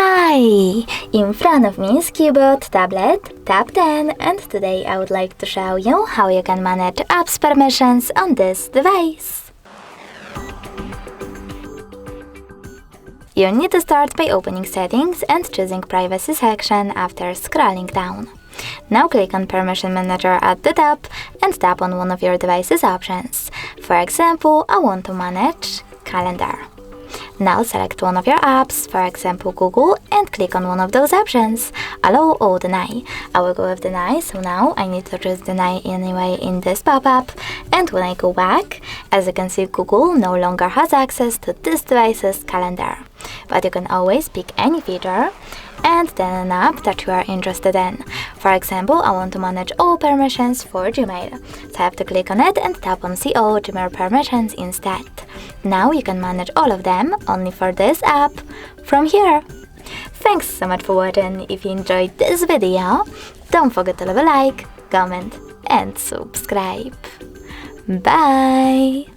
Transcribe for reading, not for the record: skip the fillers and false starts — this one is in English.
Hi! In front of me is CUBOT tablet, Tab 10, and today I would like to show you how you can manage apps permissions on this device. You need to start by opening Settings and choosing Privacy section after scrolling down. Now click on Permission Manager at the top and tap on one of your device's options. For example, I want to manage Calendar. Now select one of your apps, for example Google, and click on one of those options. Allow or deny. I will go with deny, so now I need to choose deny anyway in this pop-up. And when I go back, as you can see, Google no longer has access to this device's calendar. But you can always pick any feature and then an app that you are interested in. For example, I want to manage all permissions for Gmail, so I have to click on it and tap on See All Gmail Permissions instead. Now you can manage all of them only for this app from here. Thanks so much for watching. If you enjoyed this video, don't forget to leave a like, comment and subscribe. Bye!